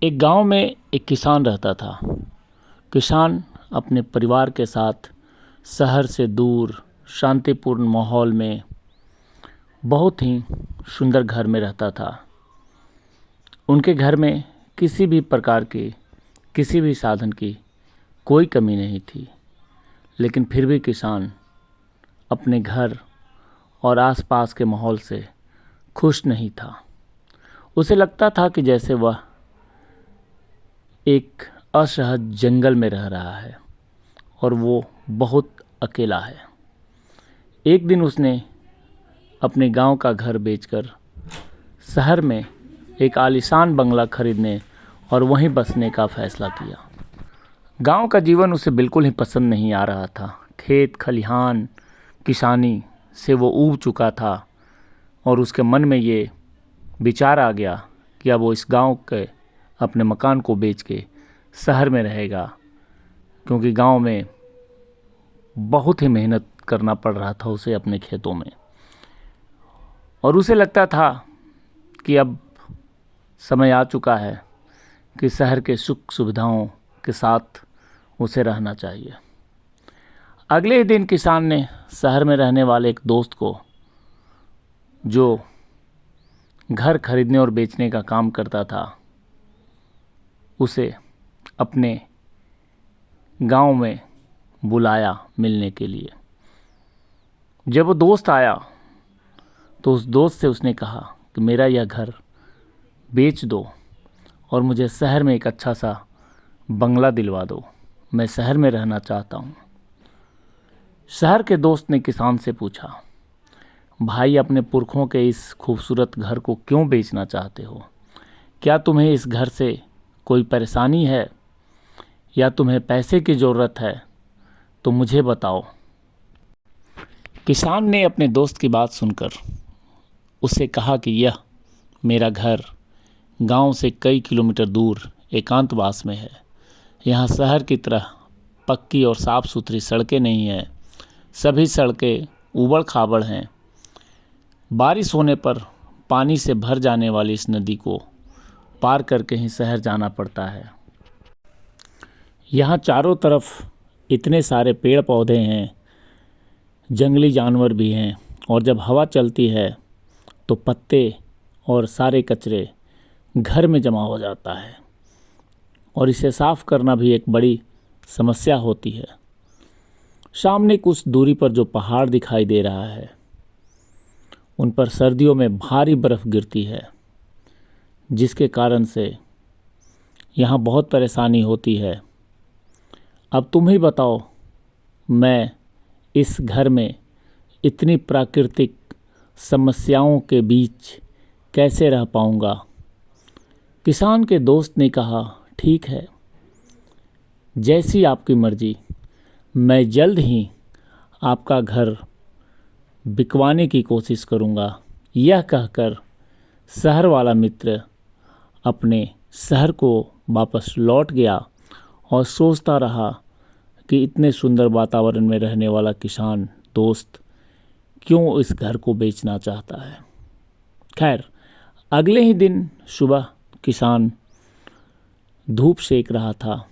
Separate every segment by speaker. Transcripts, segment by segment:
Speaker 1: एक गांव में एक किसान रहता था। किसान अपने परिवार के साथ शहर से दूर शांतिपूर्ण माहौल में बहुत ही सुंदर घर में रहता था। उनके घर में किसी भी प्रकार की किसी भी साधन की कोई कमी नहीं थी, लेकिन फिर भी किसान अपने घर और आसपास के माहौल से खुश नहीं था। उसे लगता था कि जैसे वह एक असहज जंगल में रह रहा है और वो बहुत अकेला है। एक दिन उसने अपने गांव का घर बेचकर शहर में एक आलीशान बंगला खरीदने और वहीं बसने का फैसला किया। गांव का जीवन उसे बिल्कुल ही पसंद नहीं आ रहा था। खेत खलिहान किसानी से वो ऊब चुका था और उसके मन में ये विचार आ गया कि अब वो इस गांव के अपने मकान को बेच के शहर में रहेगा, क्योंकि गांव में बहुत ही मेहनत करना पड़ रहा था उसे अपने खेतों में। और उसे लगता था कि अब समय आ चुका है कि शहर के सुख सुविधाओं के साथ उसे रहना चाहिए। अगले ही दिन किसान ने शहर में रहने वाले एक दोस्त को, जो घर खरीदने और बेचने का काम करता था, उसे अपने गांव में बुलाया मिलने के लिए। जब वो दोस्त आया तो उस दोस्त से उसने कहा कि मेरा यह घर बेच दो और मुझे शहर में एक अच्छा सा बंगला दिलवा दो, मैं शहर में रहना चाहता हूँ। शहर के दोस्त ने किसान से पूछा, भाई अपने पुरखों के इस खूबसूरत घर को क्यों बेचना चाहते हो? क्या तुम्हें इस घर से कोई परेशानी है या तुम्हें पैसे की ज़रूरत है? तो मुझे बताओ। किसान ने अपने दोस्त की बात सुनकर उससे कहा कि यह मेरा घर गांव से कई किलोमीटर दूर एकांतवास में है। यहाँ शहर की तरह पक्की और साफ़ सुथरी सड़कें नहीं हैं। सभी सड़कें ऊबड़ खाबड़ हैं। बारिश होने पर पानी से भर जाने वाली इस नदी को पार करके ही शहर जाना पड़ता है। यहाँ चारों तरफ इतने सारे पेड़ पौधे हैं, जंगली जानवर भी हैं, और जब हवा चलती है तो पत्ते और सारे कचरे घर में जमा हो जाता है और इसे साफ करना भी एक बड़ी समस्या होती है। सामने कुछ दूरी पर जो पहाड़ दिखाई दे रहा है, उन पर सर्दियों में भारी बर्फ़ गिरती है, जिसके कारण से यहाँ बहुत परेशानी होती है। अब तुम ही बताओ, मैं इस घर में इतनी प्राकृतिक समस्याओं के बीच कैसे रह पाऊँगा? किसान के दोस्त ने कहा, ठीक है, जैसी आपकी मर्जी, मैं जल्द ही आपका घर बिकवाने की कोशिश करूँगा। यह कहकर शहर वाला मित्र अपने शहर को वापस लौट गया और सोचता रहा कि इतने सुंदर वातावरण में रहने वाला किसान दोस्त क्यों इस घर को बेचना चाहता है। खैर, अगले ही दिन सुबह किसान धूप सेक रहा था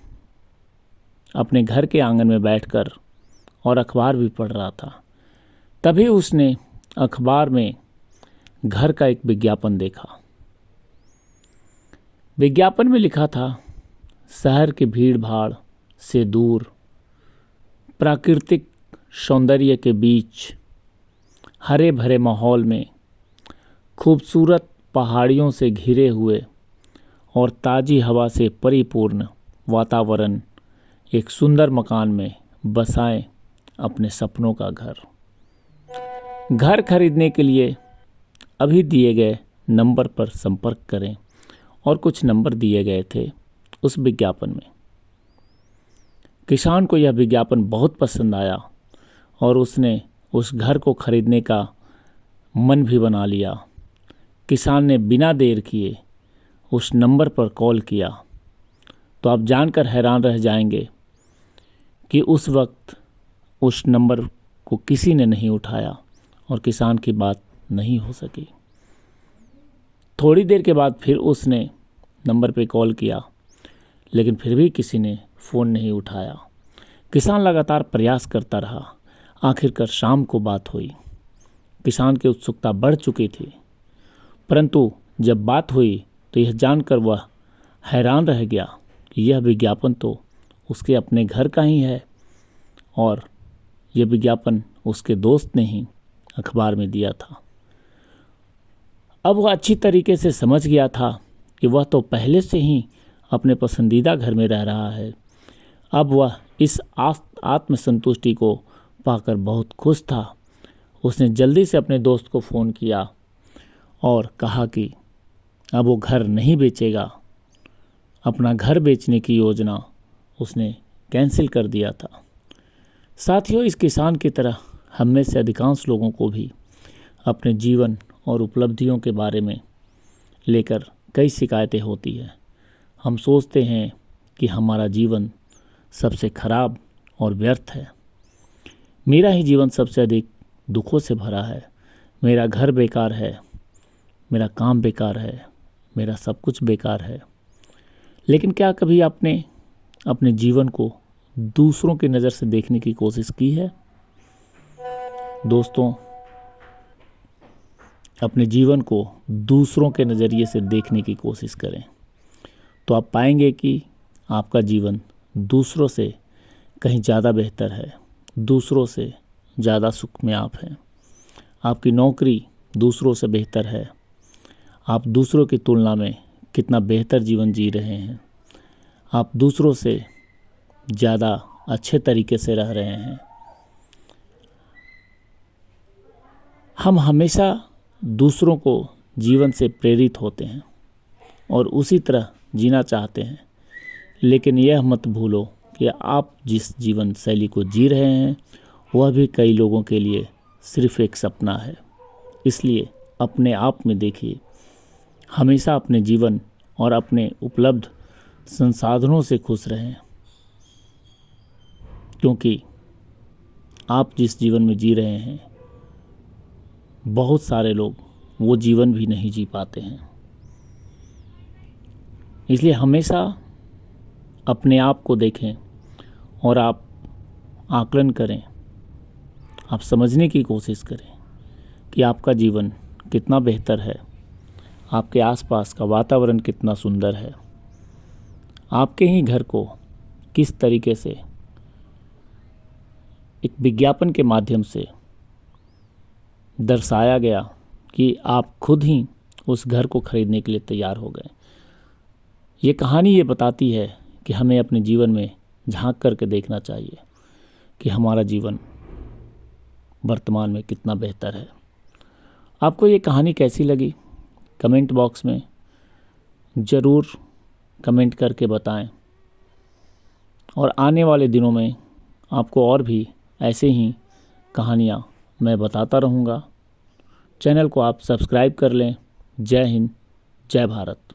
Speaker 1: अपने घर के आंगन में बैठकर और अखबार भी पढ़ रहा था। तभी उसने अखबार में घर का एक विज्ञापन देखा। विज्ञापन में लिखा था, शहर की भीड़ भाड़ से दूर प्राकृतिक सौंदर्य के बीच हरे भरे माहौल में खूबसूरत पहाड़ियों से घिरे हुए और ताज़ी हवा से परिपूर्ण वातावरण, एक सुंदर मकान में बसाएं अपने सपनों का घर। घर खरीदने के लिए अभी दिए गए नंबर पर संपर्क करें, और कुछ नंबर दिए गए थे उस विज्ञापन में। किसान को यह विज्ञापन बहुत पसंद आया और उसने उस घर को खरीदने का मन भी बना लिया। किसान ने बिना देर किए उस नंबर पर कॉल किया। तो आप जानकर हैरान रह जाएंगे कि उस वक्त उस नंबर को किसी ने नहीं उठाया और किसान की बात नहीं हो सकी। थोड़ी देर के बाद फिर उसने नंबर पे कॉल किया, लेकिन फिर भी किसी ने फ़ोन नहीं उठाया। किसान लगातार प्रयास करता रहा। आखिरकार शाम को बात हुई। किसान की उत्सुकता बढ़ चुकी थी, परंतु जब बात हुई तो यह जानकर वह हैरान रह गया कि यह विज्ञापन तो उसके अपने घर का ही है और यह विज्ञापन उसके दोस्त ने ही अखबार में दिया था। अब वह अच्छी तरीके से समझ गया था कि वह तो पहले से ही अपने पसंदीदा घर में रह रहा है। अब वह इस आत्मसंतुष्टि को पाकर बहुत खुश था। उसने जल्दी से अपने दोस्त को फ़ोन किया और कहा कि अब वो घर नहीं बेचेगा। अपना घर बेचने की योजना उसने कैंसिल कर दिया था। साथियों, इस किसान की तरह हम में से अधिकांश लोगों को भी अपने जीवन और उपलब्धियों के बारे में लेकर कई शिकायतें होती हैं। हम सोचते हैं कि हमारा जीवन सबसे खराब और व्यर्थ है। मेरा ही जीवन सबसे अधिक दुखों से भरा है। मेरा घर बेकार है, मेरा काम बेकार है, मेरा सब कुछ बेकार है। लेकिन क्या कभी आपने अपने जीवन को दूसरों की नज़र से देखने की कोशिश की है? दोस्तों, अपने जीवन को दूसरों के नज़रिए से देखने की कोशिश करें तो आप पाएंगे कि आपका जीवन दूसरों से कहीं ज़्यादा बेहतर है, दूसरों से ज़्यादा सुख में आप हैं। आपकी नौकरी दूसरों से बेहतर है। आप दूसरों की तुलना में कितना बेहतर जीवन जी रहे हैं। आप दूसरों से ज़्यादा अच्छे तरीके से रह रहे हैं। हम हमेशा दूसरों को जीवन से प्रेरित होते हैं और उसी तरह जीना चाहते हैं, लेकिन यह मत भूलो कि आप जिस जीवन शैली को जी रहे हैं वह भी कई लोगों के लिए सिर्फ एक सपना है। इसलिए अपने आप में देखिए, हमेशा अपने जीवन और अपने उपलब्ध संसाधनों से खुश रहें, क्योंकि आप जिस जीवन में जी रहे हैं बहुत सारे लोग वो जीवन भी नहीं जी पाते हैं। इसलिए हमेशा अपने आप को देखें और आप आकलन करें, आप समझने की कोशिश करें कि आपका जीवन कितना बेहतर है, आपके आसपास का वातावरण कितना सुंदर है, आपके ही घर को किस तरीके से एक विज्ञापन के माध्यम से दर्शाया गया कि आप खुद ही उस घर को खरीदने के लिए तैयार हो गए। ये कहानी ये बताती है कि हमें अपने जीवन में झांक करके देखना चाहिए कि हमारा जीवन वर्तमान में कितना बेहतर है। आपको ये कहानी कैसी लगी? कमेंट बॉक्स में ज़रूर कमेंट करके बताएं और आने वाले दिनों में आपको और भी ऐसे ही कहानियाँ मैं बताता रहूँगा। चैनल को आप सब्सक्राइब कर लें। जय हिंद, जय भारत।